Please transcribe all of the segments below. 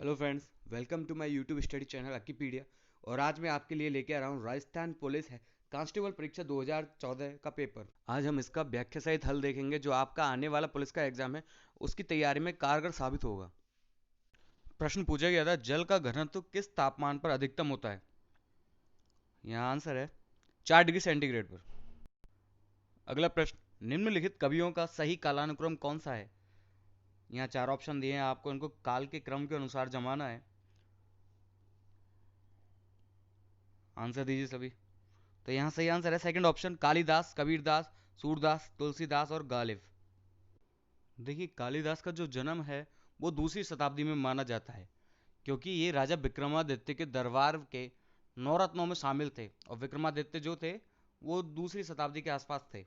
Hello friends, welcome to my YouTube study channel अकीपीडिया। और आज मैं आपके लिए लेके आ रहा हूँ राजस्थान पुलिस है कांस्टेबल परीक्षा 2014 का पेपर। आज हम इसका व्याख्या सहित हल देखेंगे जो आपका आने वाला पुलिस का एग्जाम है उसकी तैयारी में कारगर साबित होगा। प्रश्न पूछा गया था, जल का घनत्व किस तापमान पर अधिकतम होता है? यहाँ आंसर है 4 डिग्री सेंटीग्रेड पर। अगला प्रश्न, निम्नलिखित कवियों का सही कालानुक्रम कौन सा है? यहाँ चार ऑप्शन दिए हैं, आपको इनको काल के क्रम के अनुसार जमाना है। आंसर दीजिए सभी। तो यहाँ सही आंसर है सेकंड ऑप्शन, कालिदास, कबीरदास, सूरदास, तुलसीदास और गालिब। देखिए, कालिदास का जो जन्म है वो दूसरी शताब्दी में माना जाता है, क्योंकि ये राजा विक्रमादित्य के दरबार के नौरत्नों में शामिल थे और विक्रमादित्य जो थे वो दूसरी शताब्दी के आसपास थे।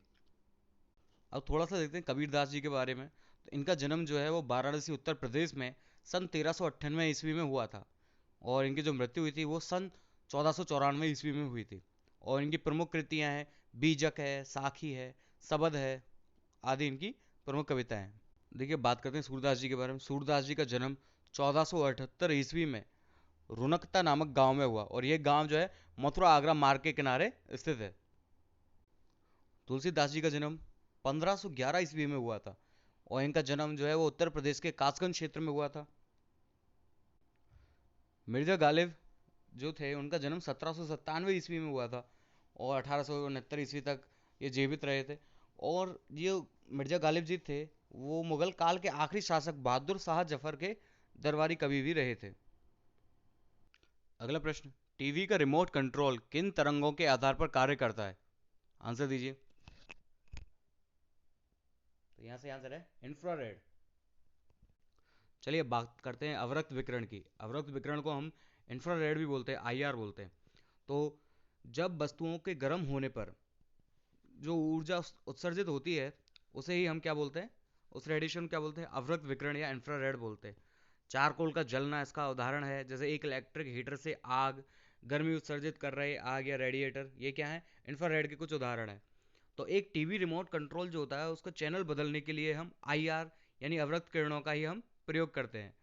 अब थोड़ा सा देखते हैं कबीरदास जी के बारे में। तो इनका जन्म जो है वो वाराणसी उत्तर प्रदेश में सन 1398 ईस्वी में हुआ था और इनकी जो मृत्यु हुई थी वो सन 1494 ईस्वी में हुई थी। और इनकी प्रमुख कृतियां हैं बीजक है, साखी है, सबद है आदि इनकी प्रमुख कविताएं हैं। देखिए, बात करते हैं सूरदास जी के बारे में। सूरदास जी का जन्म 1478 ईस्वी में रुनकता नामक गांव में हुआ और यह गांव जो है मथुरा आगरा मार्ग के किनारे स्थित है। तुलसीदास जी का जन्म 1511 ईस्वी में हुआ था और इनका जन्म जो है वो उत्तर प्रदेश के कासगंज क्षेत्र में हुआ था। मिर्जा गालिब जो थे उनका जन्म 1797 ईस्वी में हुआ था और 1869 ईस्वी तक ये जीवित रहे थे। और ये मिर्जा गालिब जी थे वो मुगल काल के आखिरी शासक बहादुर शाह जफर के दरबारी कवि भी रहे थे। अगला प्रश्न, टीवी का रिमोट कंट्रोल किन तरंगों के आधार पर कार्य करता है? आंसर दीजिए। तो यहाँ से आंसर है इंफ्रारेड। चलिए बात करते हैं अवरक्त विकिरण की। अवरक्त विकिरण को हम इंफ्रारेड भी बोलते हैं, आईआर बोलते हैं। तो जब वस्तुओं के गर्म होने पर जो ऊर्जा उत्सर्जित होती है उसे ही हम क्या बोलते हैं, उस रेडिएशन को क्या बोलते हैं? अवरक्त विकिरण या इंफ्रारेड बोलते हैं। चारकोल का जलना इसका उदाहरण है, जैसे एक इलेक्ट्रिक हीटर से आग गर्मी उत्सर्जित कर रहे आग या रेडिएटर, ये क्या है? इंफ्रारेड के कुछ उदाहरण है। तो एक टीवी रिमोट कंट्रोल जो होता है उसका चैनल बदलने के लिए हम आईआर यानी अवरक्त किरणों का ही हम प्रयोग करते हैं।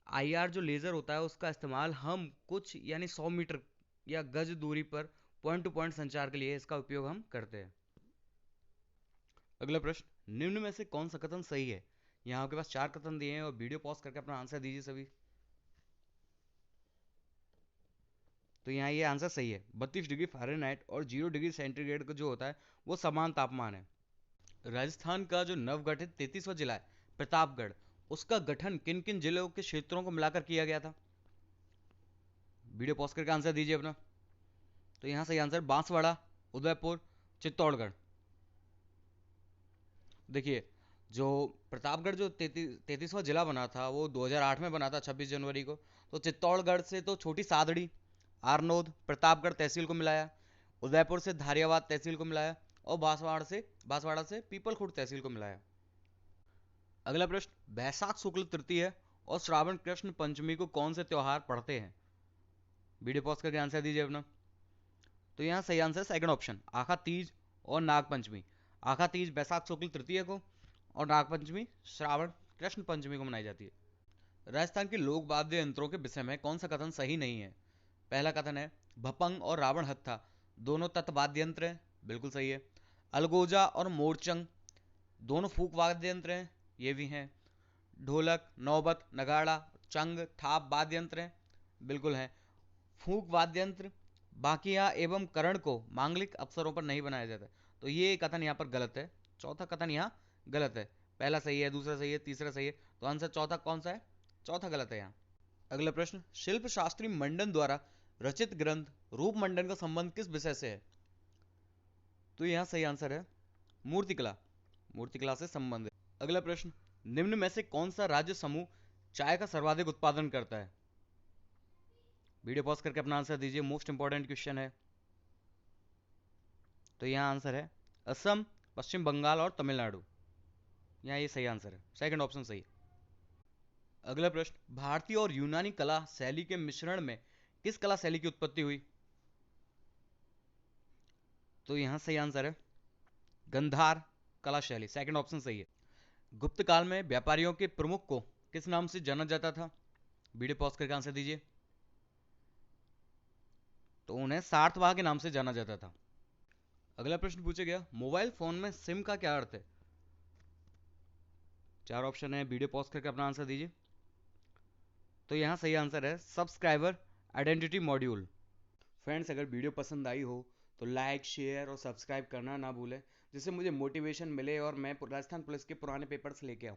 आईआर जो लेज़र होता है उसका इस्तेमाल हम कुछ यानी 100 मीटर या गज दूरी पर पॉइंट टू पॉइंट संचार के लिए इसका उपयोग हम करते हैं। अगला प्रश्न, निम्न में से कौन सा कथन सही है? यहाँ आपके पास चार कथन दिए हैं और वीडियो पॉज करके अपना आंसर दीजिए सभी। तो यहाँ ये आंसर सही है। 32 डिग्री फ़ारेनहाइट और 0 डिग्री सेंटीग्रेड का जो होता है वो समान तापमान है। राजस्थान का जो नवगठित 33वां जिला है प्रतापगढ़, उसका गठन किन किन जिलों के क्षेत्रों को मिलाकर किया गया था? वीडियो पॉज करके आंसर दीजिए अपना। तो यहाँ सही आंसर बांसवाड़ा, उदयपुर, चित्तौड़गढ़। देखिए, जो प्रतापगढ़ जो 33वां जिला बना था वो 2008 में बना था 26 जनवरी को। तो चित्तौड़गढ़ से तो छोटी सादड़ी, आरनोद, प्रतापगढ़ तहसील को मिलाया, उदयपुर से धारियावाद तहसील को मिलाया और बांसवाड़ा से पीपलखुर्द तहसील को मिलाया। अगला प्रश्न, बैसाख शुक्ल तृतीय और श्रावण कृष्ण पंचमी को कौन से त्योहार पढ़ते हैं? वीडियो पॉज करके आंसर दीजिए अपना। तो यहाँ सही आंसर सेकंड ऑप्शन, आखा तीज और नागपंचमी। आखा तीज बैसाख शुक्ल तृतीय को और नागपंचमी श्रावण कृष्ण पंचमी को मनाई जाती है। राजस्थान के लोक वाद्य यंत्रों के विषय में कौन सा कथन सही नहीं है? पहला कथन है भपंग और रावण हत्था दोनों तत्वाद्य यंत्र हैं, बिल्कुल सही है। अलगोजा और मोरचंग दोनों फूक वाद्य यंत्र हैं, ये भी हैं। ढोलक, नौबत, नगाड़ा, चंग, थाप वाद्य यंत्र हैं, बिल्कुल हैं। फूक वाद्य यंत्र बाकिया एवं करण को मांगलिक अवसरों पर नहीं बनाया जाता, तो ये कथन यहाँ पर गलत है। चौथा कथन यहाँ गलत है। पहला सही है, दूसरा सही है, तीसरा सही है, तो आंसर चौथा कौन सा है? चौथा गलत है यहाँ। अगला प्रश्न, शिल्प शास्त्री मंडन द्वारा रचित ग्रंथ रूप मंडन का संबंध किस विषय से है? तो यहाँ सही आंसर है मूर्तिकला। मूर्तिकला से संबंधित। अगला प्रश्न, निम्न में से कौन सा राज्य समूह चाय का सर्वाधिक उत्पादन करता है? वीडियो पॉज करके अपना आंसर दीजिए, मोस्ट इंपॉर्टेंट क्वेश्चन है। तो यहाँ आंसर है असम, पश्चिम बंगाल और तमिलनाडु। यहाँ ये सही आंसर है, सेकंड ऑप्शन सही है। अगला प्रश्न, भारतीय और यूनानी कला शैली के मिश्रण में किस कला शैली की उत्पत्ति हुई? तो यहाँ सही आंसर है गंधार कला शैली, सेकंड ऑप्शन सही है। गुप्त काल में व्यापारियों के प्रमुख को किस नाम से जाना जाता था? वीडियो पॉज करके आंसर दीजिए। तो उन्हें सार्थवाह के नाम से जाना जाता था। अगला प्रश्न पूछा गया, मोबाइल फोन में सिम का क्या अर्थ है? चार ऑप्शन है, वीडियो पॉज करके अपना आंसर दीजिए। तो यहाँ सही आंसर है सब्सक्राइबर आइडेंटिटी मॉड्यूल। फ्रेंड्स, अगर वीडियो पसंद आई हो तो लाइक, शेयर और सब्सक्राइब करना ना भूलें, जिससे मुझे मोटिवेशन मिले और मैं राजस्थान पुलिस के पुराने पेपर्स लेके आऊँ।